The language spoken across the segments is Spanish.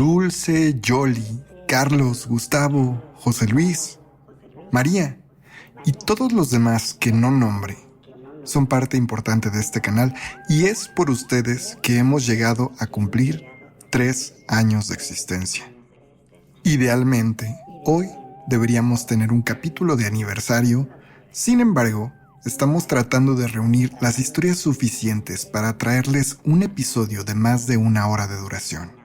Dulce, Yoli, Carlos, Gustavo, José Luis, María y todos los demás que no nombre son parte importante de este canal y es por ustedes que hemos llegado a cumplir 3 años de existencia. Idealmente, hoy deberíamos tener un capítulo de aniversario, sin embargo, estamos tratando de reunir las historias suficientes para traerles un episodio de más de 1 hora de duración.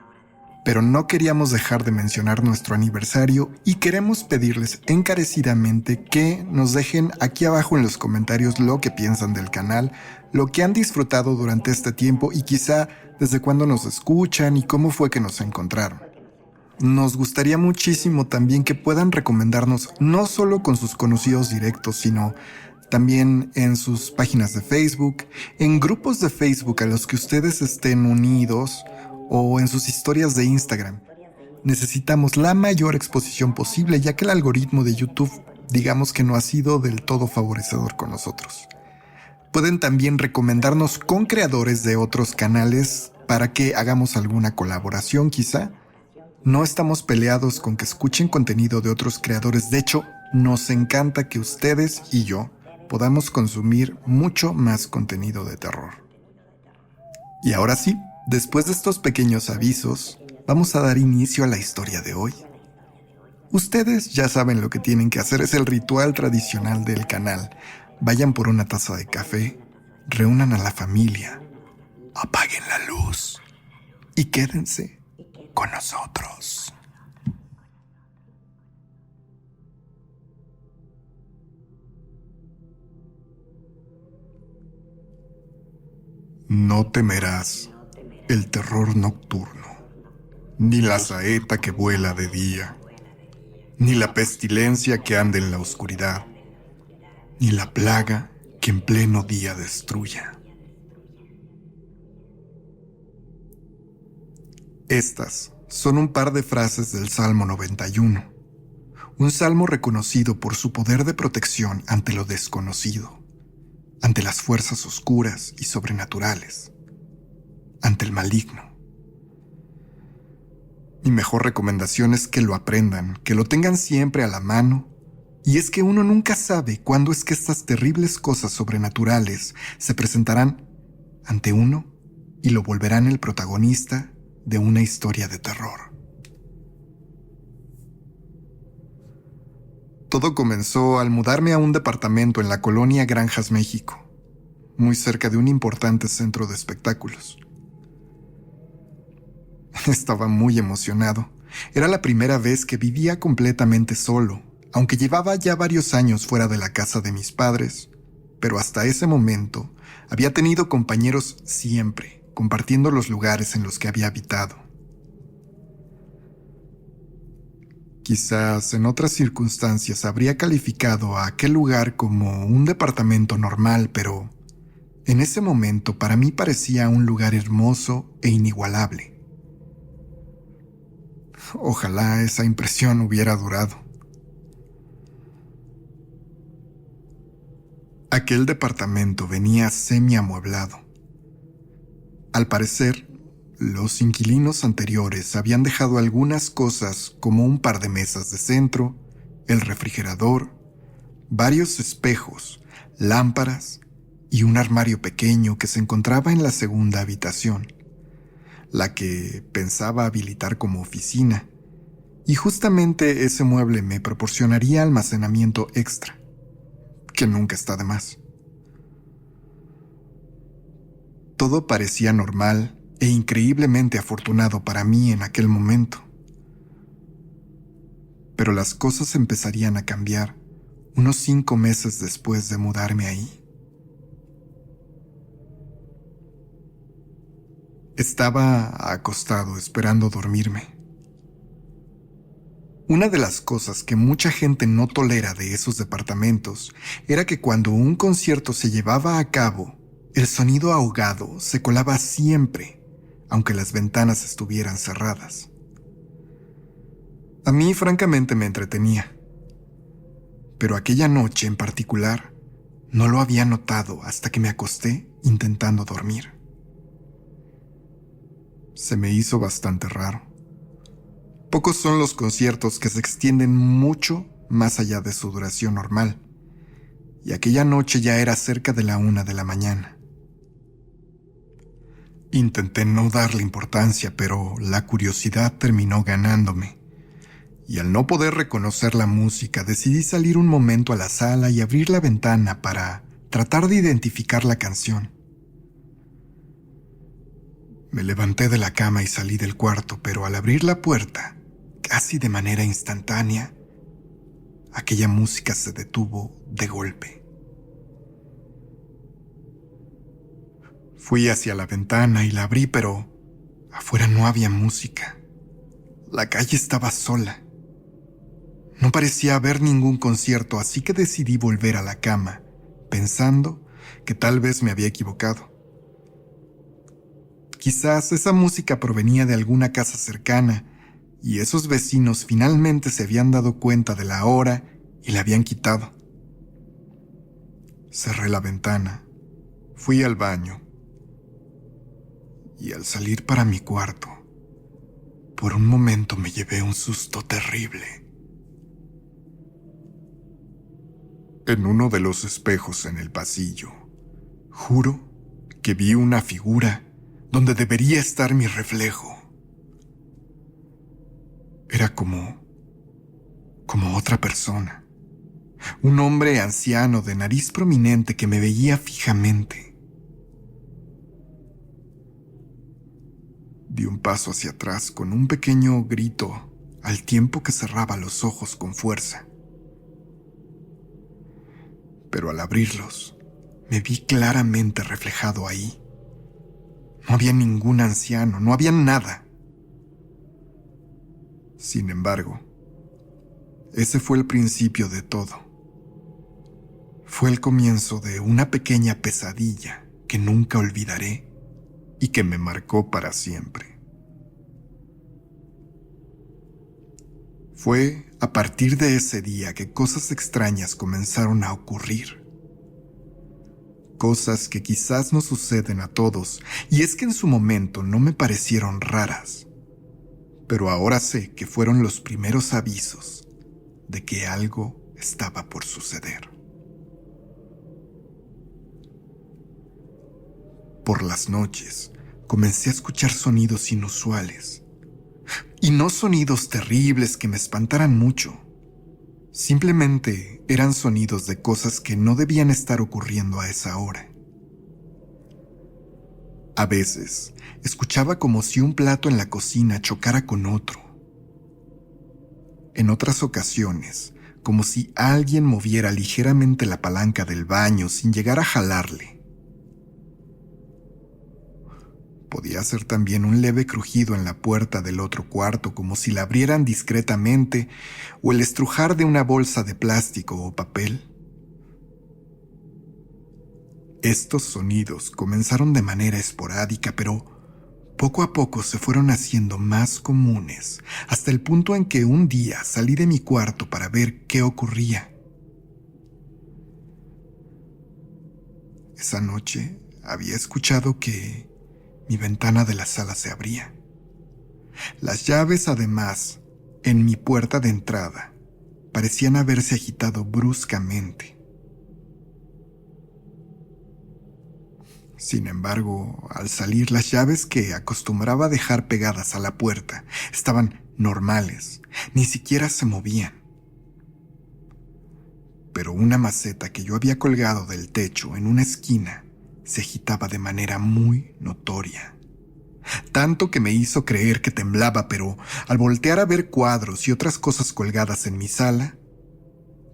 Pero no queríamos dejar de mencionar nuestro aniversario y queremos pedirles encarecidamente que nos dejen aquí abajo en los comentarios lo que piensan del canal, lo que han disfrutado durante este tiempo y quizá desde cuándo nos escuchan y cómo fue que nos encontraron. Nos gustaría muchísimo también que puedan recomendarnos no solo con sus conocidos directos, sino también en sus páginas de Facebook, en grupos de Facebook a los que ustedes estén unidos o en sus historias de Instagram. Necesitamos la mayor exposición posible, ya que el algoritmo de YouTube, digamos que no ha sido del todo favorecedor con nosotros. Pueden también recomendarnos con creadores de otros canales para que hagamos alguna colaboración quizá. No estamos peleados con que escuchen contenido de otros creadores, de hecho, nos encanta que ustedes y yo podamos consumir mucho más contenido de terror. Y ahora sí, después de estos pequeños avisos, vamos a dar inicio a la historia de hoy. Ustedes ya saben lo que tienen que hacer, es el ritual tradicional del canal. Vayan por una taza de café, reúnan a la familia, apaguen la luz y quédense con nosotros. No temerás el terror nocturno, ni la saeta que vuela de día, ni la pestilencia que anda en la oscuridad, ni la plaga que en pleno día destruya. Estas son un par de frases del Salmo 91, un salmo reconocido por su poder de protección ante lo desconocido, ante las fuerzas oscuras y sobrenaturales, ante el maligno. Mi mejor recomendación es que lo aprendan, que lo tengan siempre a la mano, y es que uno nunca sabe cuándo es que estas terribles cosas sobrenaturales se presentarán ante uno y lo volverán el protagonista de una historia de terror. Todo comenzó al mudarme a un departamento en la colonia Granjas, México, muy cerca de un importante centro de espectáculos. Estaba muy emocionado. Era la primera vez que vivía completamente solo, aunque llevaba ya varios años fuera de la casa de mis padres, pero hasta ese momento había tenido compañeros siempre, compartiendo los lugares en los que había habitado. Quizás en otras circunstancias habría calificado a aquel lugar como un departamento normal, pero en ese momento para mí parecía un lugar hermoso e inigualable. Ojalá esa impresión hubiera durado. Aquel departamento venía semi-amueblado. Al parecer, los inquilinos anteriores habían dejado algunas cosas como un par de mesas de centro, el refrigerador, varios espejos, lámparas y un armario pequeño que se encontraba en la segunda habitación, la que pensaba habilitar como oficina, y justamente ese mueble me proporcionaría almacenamiento extra, que nunca está de más. Todo parecía normal e increíblemente afortunado para mí en aquel momento. Pero las cosas empezarían a cambiar unos 5 meses después de mudarme ahí. Estaba acostado esperando dormirme. Una de las cosas que mucha gente no tolera de esos departamentos era que cuando un concierto se llevaba a cabo, el sonido ahogado se colaba siempre, aunque las ventanas estuvieran cerradas. A mí francamente me entretenía, pero aquella noche en particular no lo había notado hasta que me acosté intentando dormir. Se me hizo bastante raro. Pocos son los conciertos que se extienden mucho más allá de su duración normal, y aquella noche ya era cerca de la 1 de la mañana. Intenté no darle importancia, pero la curiosidad terminó ganándome, y al no poder reconocer la música, decidí salir un momento a la sala y abrir la ventana para tratar de identificar la canción. Me levanté de la cama y salí del cuarto, pero al abrir la puerta, casi de manera instantánea, aquella música se detuvo de golpe. Fui hacia la ventana y la abrí, pero afuera no había música. La calle estaba sola. No parecía haber ningún concierto, así que decidí volver a la cama, pensando que tal vez me había equivocado. Quizás esa música provenía de alguna casa cercana y esos vecinos finalmente se habían dado cuenta de la hora y la habían quitado. Cerré la ventana, fui al baño y al salir para mi cuarto, por un momento me llevé un susto terrible. En uno de los espejos en el pasillo, juro que vi una figura donde debería estar mi reflejo. Era como otra persona, un hombre anciano de nariz prominente que me veía fijamente. Di un paso hacia atrás con un pequeño grito al tiempo que cerraba los ojos con fuerza. Pero al abrirlos, me vi claramente reflejado ahí. No había ningún anciano, no había nada. Sin embargo, ese fue el principio de todo. Fue el comienzo de una pequeña pesadilla que nunca olvidaré y que me marcó para siempre. Fue a partir de ese día que cosas extrañas comenzaron a ocurrir. Cosas que quizás no suceden a todos, y es que en su momento no me parecieron raras, pero ahora sé que fueron los primeros avisos de que algo estaba por suceder. Por las noches, comencé a escuchar sonidos inusuales, y no sonidos terribles que me espantaran mucho. Simplemente eran sonidos de cosas que no debían estar ocurriendo a esa hora. A veces, escuchaba como si un plato en la cocina chocara con otro. En otras ocasiones, como si alguien moviera ligeramente la palanca del baño sin llegar a jalarle. Podía ser también un leve crujido en la puerta del otro cuarto, como si la abrieran discretamente, o el estrujar de una bolsa de plástico o papel. Estos sonidos comenzaron de manera esporádica, pero poco a poco se fueron haciendo más comunes, hasta el punto en que un día salí de mi cuarto para ver qué ocurría. Esa noche había escuchado que mi ventana de la sala se abría. Las llaves, además, en mi puerta de entrada, parecían haberse agitado bruscamente. Sin embargo, al salir, las llaves que acostumbraba dejar pegadas a la puerta estaban normales, ni siquiera se movían. Pero una maceta que yo había colgado del techo en una esquina se agitaba de manera muy notoria. Tanto que me hizo creer que temblaba, pero al voltear a ver cuadros y otras cosas colgadas en mi sala,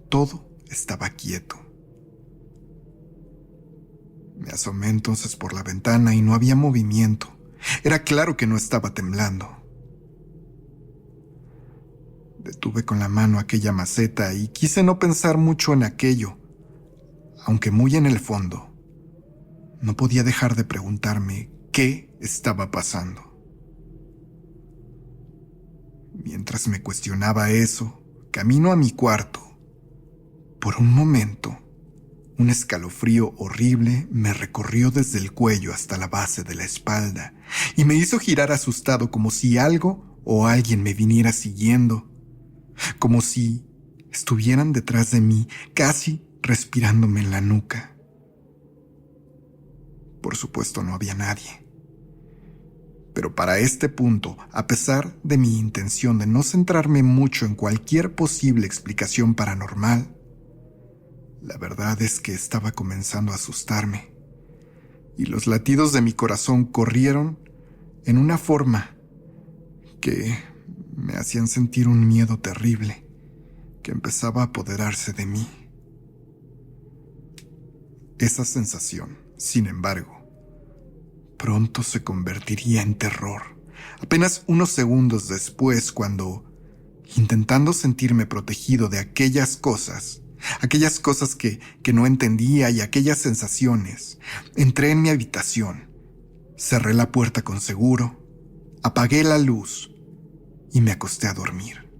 todo estaba quieto. Me asomé entonces por la ventana y no había movimiento. Era claro que no estaba temblando. Detuve con la mano aquella maceta y quise no pensar mucho en aquello, aunque muy en el fondo no podía dejar de preguntarme qué estaba pasando. Mientras me cuestionaba eso, camino a mi cuarto, por un momento, un escalofrío horrible me recorrió desde el cuello hasta la base de la espalda y me hizo girar asustado como si algo o alguien me viniera siguiendo, como si estuvieran detrás de mí, casi respirándome en la nuca. Por supuesto, no había nadie. Pero para este punto, a pesar de mi intención de no centrarme mucho en cualquier posible explicación paranormal, la verdad es que estaba comenzando a asustarme, y los latidos de mi corazón corrieron en una forma que me hacían sentir un miedo terrible que empezaba a apoderarse de mí. Esa sensación, sin embargo, pronto se convertiría en terror. Apenas unos segundos después, cuando, intentando sentirme protegido de aquellas cosas que no entendía y aquellas sensaciones, entré en mi habitación, cerré la puerta con seguro, apagué la luz y me acosté a dormir.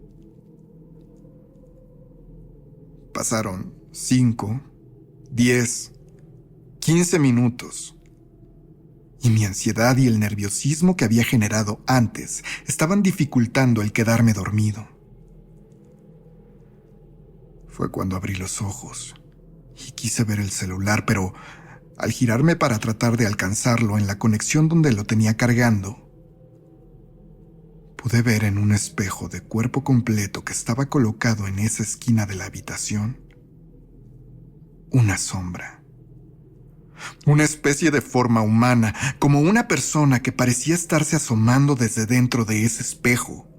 Pasaron 5, 10, 15 minutos y mi ansiedad y el nerviosismo que había generado antes estaban dificultando el quedarme dormido. Fue cuando abrí los ojos y quise ver el celular, pero al girarme para tratar de alcanzarlo en la conexión donde lo tenía cargando, pude ver en un espejo de cuerpo completo que estaba colocado en esa esquina de la habitación una sombra. Una especie de forma humana, como una persona que parecía estarse asomando desde dentro de ese espejo,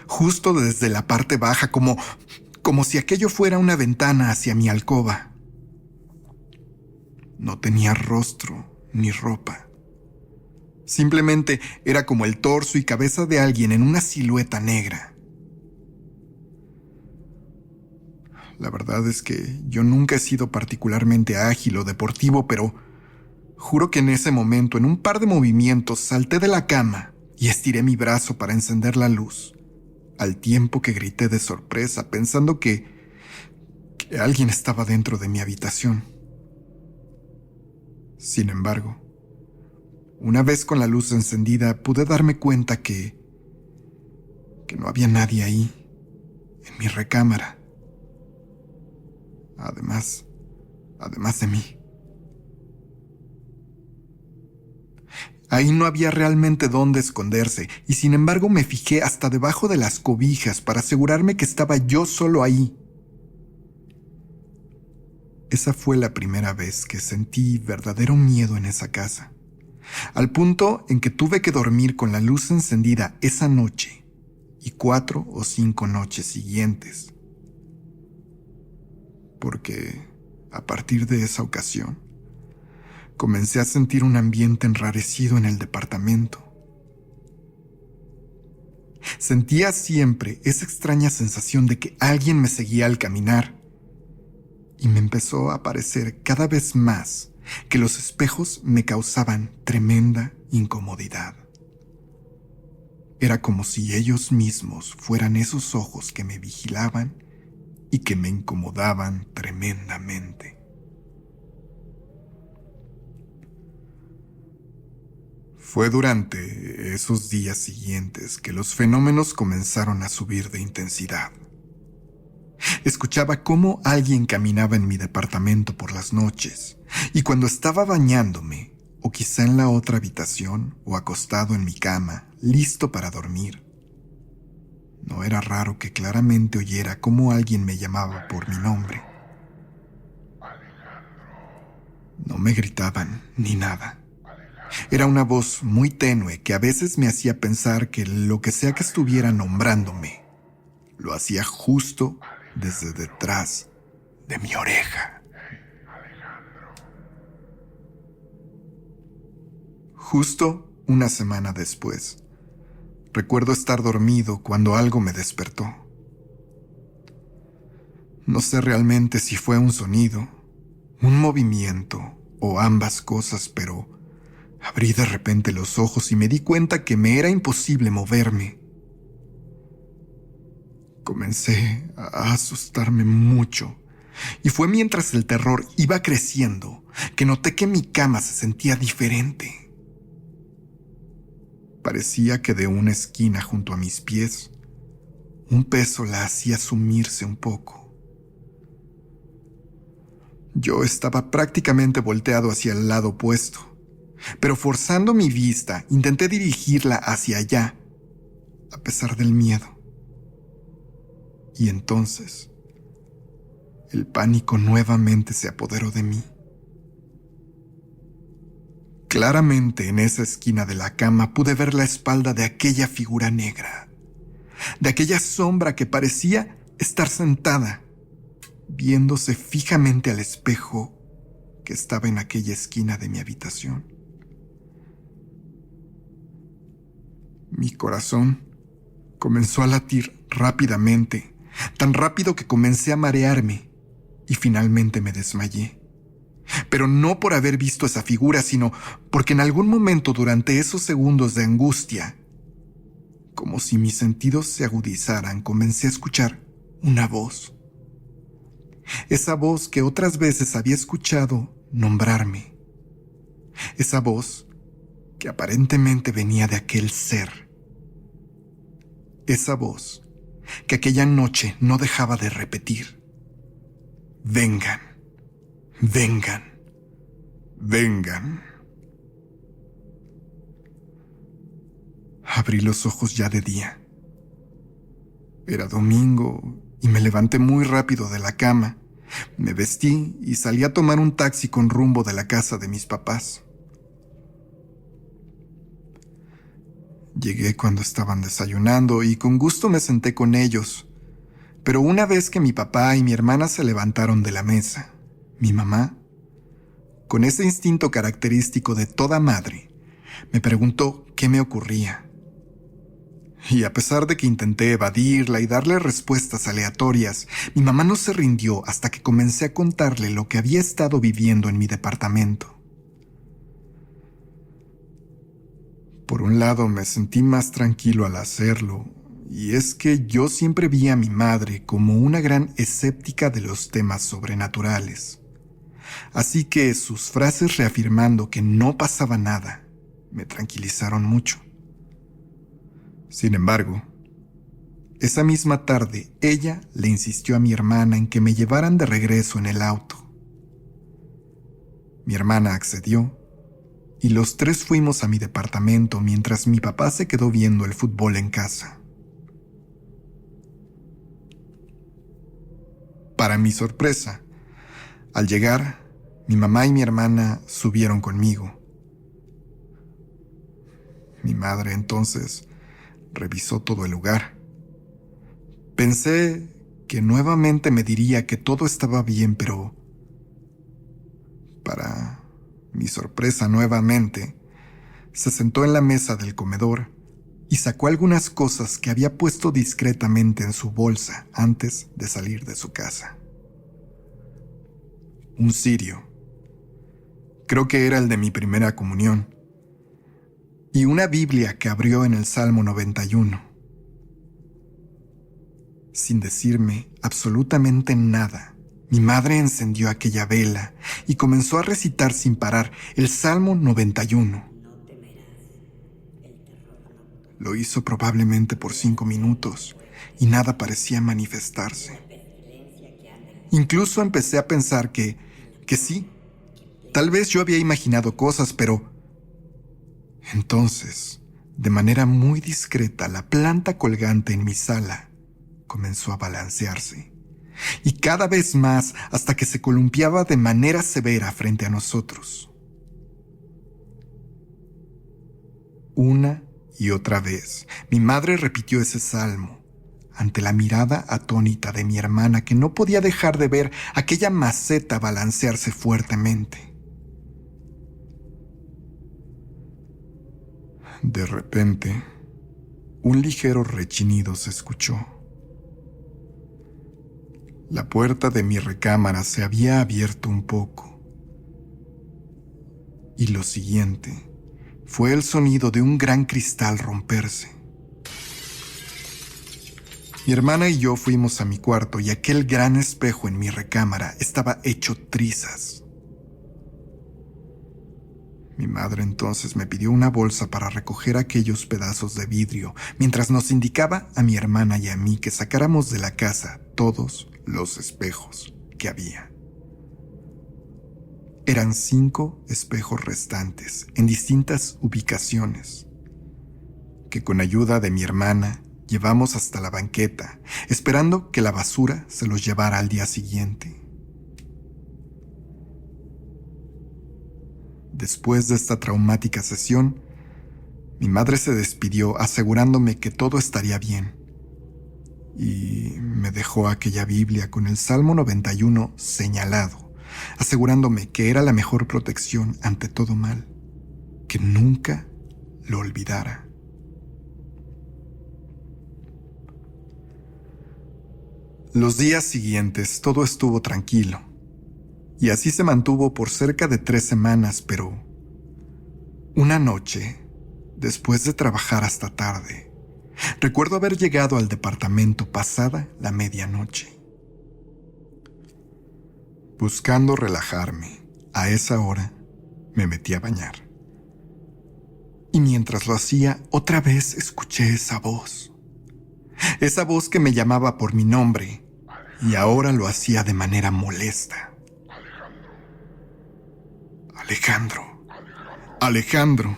justo desde la parte baja, como si aquello fuera una ventana hacia mi alcoba. No tenía rostro ni ropa. Simplemente era como el torso y cabeza de alguien en una silueta negra. La verdad es que yo nunca he sido particularmente ágil o deportivo, pero juro que en ese momento, en un par de movimientos, salté de la cama y estiré mi brazo para encender la luz, al tiempo que grité de sorpresa, pensando que alguien estaba dentro de mi habitación. Sin embargo, una vez con la luz encendida, pude darme cuenta que no había nadie ahí, en mi recámara. Además de mí. Ahí no había realmente dónde esconderse, y sin embargo me fijé hasta debajo de las cobijas para asegurarme que estaba yo solo ahí. Esa fue la primera vez que sentí verdadero miedo en esa casa, al punto en que tuve que dormir con la luz encendida esa noche y 4 o 5 noches siguientes. Porque, a partir de esa ocasión, comencé a sentir un ambiente enrarecido en el departamento. Sentía siempre esa extraña sensación de que alguien me seguía al caminar, y me empezó a parecer cada vez más que los espejos me causaban tremenda incomodidad. Era como si ellos mismos fueran esos ojos que me vigilaban y que me incomodaban tremendamente. Fue durante esos días siguientes que los fenómenos comenzaron a subir de intensidad. Escuchaba cómo alguien caminaba en mi departamento por las noches, y cuando estaba bañándome, o quizá en la otra habitación, o acostado en mi cama, listo para dormir, no era raro que claramente oyera cómo alguien me llamaba por mi nombre. No me gritaban ni nada. Era una voz muy tenue que a veces me hacía pensar que lo que sea que estuviera nombrándome, lo hacía justo desde detrás de mi oreja. Justo una semana después, recuerdo estar dormido cuando algo me despertó. No sé realmente si fue un sonido, un movimiento o ambas cosas, pero abrí de repente los ojos y me di cuenta que me era imposible moverme. Comencé a asustarme mucho, y fue mientras el terror iba creciendo que noté que mi cama se sentía diferente. Parecía que de una esquina junto a mis pies, un peso la hacía sumirse un poco. Yo estaba prácticamente volteado hacia el lado opuesto, pero forzando mi vista, intenté dirigirla hacia allá, a pesar del miedo. Y entonces, el pánico nuevamente se apoderó de mí. Claramente en esa esquina de la cama pude ver la espalda de aquella figura negra, de aquella sombra que parecía estar sentada, viéndose fijamente al espejo que estaba en aquella esquina de mi habitación. Mi corazón comenzó a latir rápidamente, tan rápido que comencé a marearme y finalmente me desmayé. Pero no por haber visto esa figura, sino porque en algún momento durante esos segundos de angustia, como si mis sentidos se agudizaran, comencé a escuchar una voz. Esa voz que otras veces había escuchado nombrarme. Esa voz que aparentemente venía de aquel ser. Esa voz que aquella noche no dejaba de repetir. Vengan, vengan, vengan. Abrí los ojos ya de día. Era domingo y me levanté muy rápido de la cama. Me vestí y salí a tomar un taxi con rumbo de la casa de mis papás. Llegué cuando estaban desayunando y con gusto me senté con ellos. Pero una vez que mi papá y mi hermana se levantaron de la mesa, mi mamá, con ese instinto característico de toda madre, me preguntó qué me ocurría. Y a pesar de que intenté evadirla y darle respuestas aleatorias, mi mamá no se rindió hasta que comencé a contarle lo que había estado viviendo en mi departamento. Por un lado, me sentí más tranquilo al hacerlo, y es que yo siempre vi a mi madre como una gran escéptica de los temas sobrenaturales. Así que sus frases reafirmando que no pasaba nada me tranquilizaron mucho. Sin embargo, esa misma tarde ella le insistió a mi hermana en que me llevaran de regreso en el auto. Mi hermana accedió y los tres fuimos a mi departamento mientras mi papá se quedó viendo el fútbol en casa. Para mi sorpresa, al llegar, mi mamá y mi hermana subieron conmigo. Mi madre entonces revisó todo el lugar. Pensé que nuevamente me diría que todo estaba bien, pero para mi sorpresa nuevamente, se sentó en la mesa del comedor y sacó algunas cosas que había puesto discretamente en su bolsa antes de salir de su casa. Un cirio. Creo que era el de mi primera comunión. Y una Biblia que abrió en el Salmo 91. Sin decirme absolutamente nada, mi madre encendió aquella vela y comenzó a recitar sin parar el Salmo 91. Lo hizo probablemente por 5 minutos y nada parecía manifestarse. Incluso empecé a pensar que sí, tal vez yo había imaginado cosas, pero entonces, de manera muy discreta, la planta colgante en mi sala comenzó a balancearse, y cada vez más hasta que se columpiaba de manera severa frente a nosotros. Una y otra vez, mi madre repitió ese salmo, ante la mirada atónita de mi hermana que no podía dejar de ver aquella maceta balancearse fuertemente. De repente, un ligero rechinido se escuchó. La puerta de mi recámara se había abierto un poco. Y lo siguiente fue el sonido de un gran cristal romperse. Mi hermana y yo fuimos a mi cuarto y aquel gran espejo en mi recámara estaba hecho trizas. Mi madre entonces me pidió una bolsa para recoger aquellos pedazos de vidrio, mientras nos indicaba a mi hermana y a mí que sacáramos de la casa todos los espejos que había. Eran 5 espejos restantes en distintas ubicaciones, que con ayuda de mi hermana llevamos hasta la banqueta, esperando que la basura se los llevara al día siguiente. Después de esta traumática sesión, mi madre se despidió asegurándome que todo estaría bien y me dejó aquella Biblia con el Salmo 91 señalado, asegurándome que era la mejor protección ante todo mal, que nunca lo olvidara. Los días siguientes todo estuvo tranquilo, y así se mantuvo por cerca de 3 semanas, pero una noche, después de trabajar hasta tarde, recuerdo haber llegado al departamento pasada la medianoche. Buscando relajarme, a esa hora me metí a bañar. Y mientras lo hacía, otra vez escuché esa voz. Esa voz que me llamaba por mi nombre, y ahora lo hacía de manera molesta. Alejandro, Alejandro.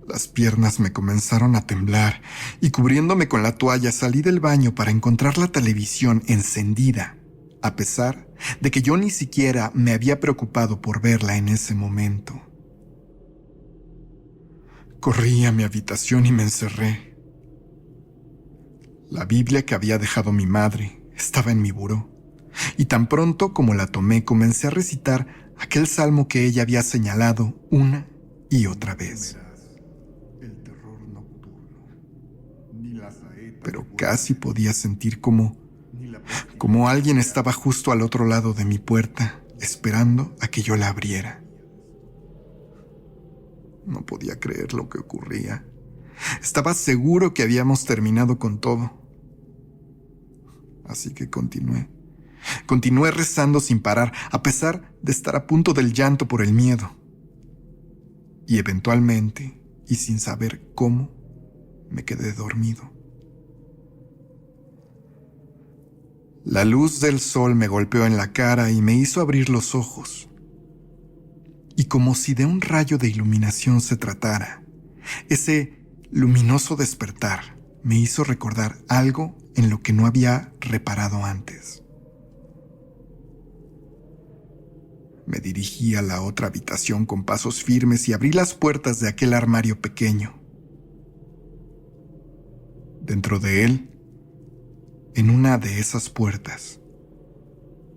Las piernas me comenzaron a temblar y cubriéndome con la toalla salí del baño para encontrar la televisión encendida, a pesar de que yo ni siquiera me había preocupado por verla en ese momento. Corrí a mi habitación y me encerré. La Biblia que había dejado mi madre estaba en mi buró, y tan pronto como la tomé comencé a recitar aquel salmo que ella había señalado una y otra vez. Pero casi podía sentir como alguien estaba justo al otro lado de mi puerta, esperando a que yo la abriera. No podía creer lo que ocurría. Estaba seguro que habíamos terminado con todo. Así que continué rezando sin parar, a pesar de estar a punto del llanto por el miedo. Y eventualmente, y sin saber cómo, me quedé dormido. La luz del sol me golpeó en la cara y me hizo abrir los ojos. Y como si de un rayo de iluminación se tratara, ese luminoso despertar me hizo recordar algo en lo que no había reparado antes. Me dirigí a la otra habitación con pasos firmes y abrí las puertas de aquel armario pequeño. Dentro de él, en una de esas puertas,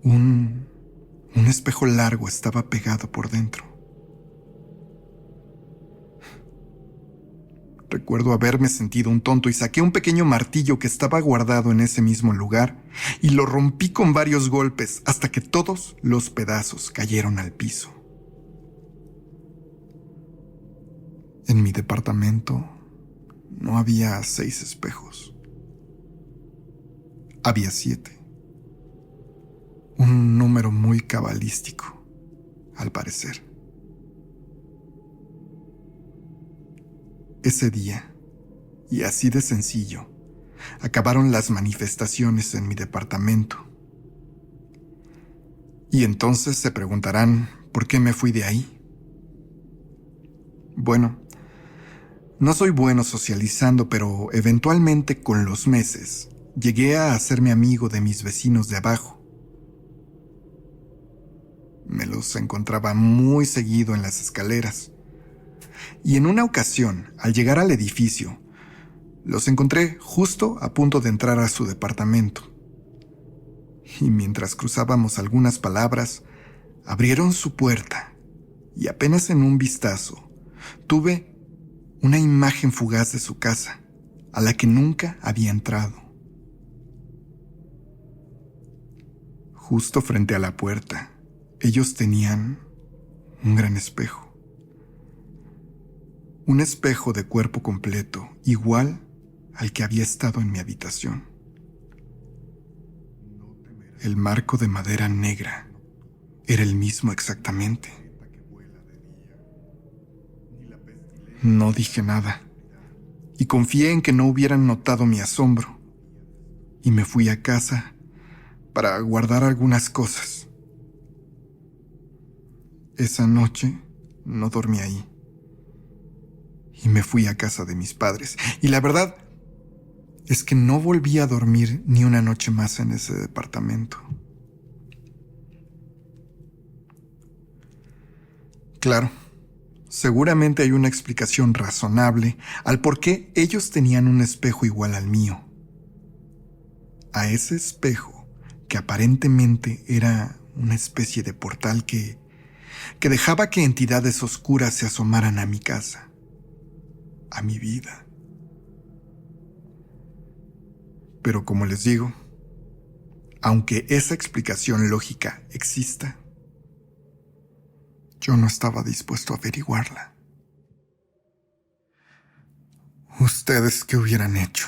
un espejo largo estaba pegado por dentro. Recuerdo haberme sentido un tonto y saqué un pequeño martillo que estaba guardado en ese mismo lugar y lo rompí con varios golpes hasta que todos los pedazos cayeron al piso. En mi departamento no había 6 espejos. Había 7. Un número muy cabalístico, al parecer. Ese día, y así de sencillo, acabaron las manifestaciones en mi departamento. Y entonces se preguntarán por qué me fui de ahí. Bueno, no soy bueno socializando, pero eventualmente con los meses llegué a hacerme amigo de mis vecinos de abajo. Me los encontraba muy seguido en las escaleras. Y en una ocasión, al llegar al edificio, los encontré justo a punto de entrar a su departamento. Y mientras cruzábamos algunas palabras, abrieron su puerta y apenas en un vistazo tuve una imagen fugaz de su casa, a la que nunca había entrado. Justo frente a la puerta, ellos tenían un gran espejo. Un espejo de cuerpo completo, igual al que había estado en mi habitación. El marco de madera negra era el mismo exactamente. No dije nada y confié en que no hubieran notado mi asombro y me fui a casa para guardar algunas cosas. Esa noche no dormí ahí y me fui a casa de mis padres. Y la verdad es que no volví a dormir ni una noche más en ese departamento. Claro, seguramente hay una explicación razonable al por qué ellos tenían un espejo igual al mío. A ese espejo, que aparentemente era una especie de portal que dejaba que entidades oscuras se asomaran a mi casa, a mi vida. Pero como les digo, aunque esa explicación lógica exista, yo no estaba dispuesto a averiguarla. ¿Ustedes qué hubieran hecho?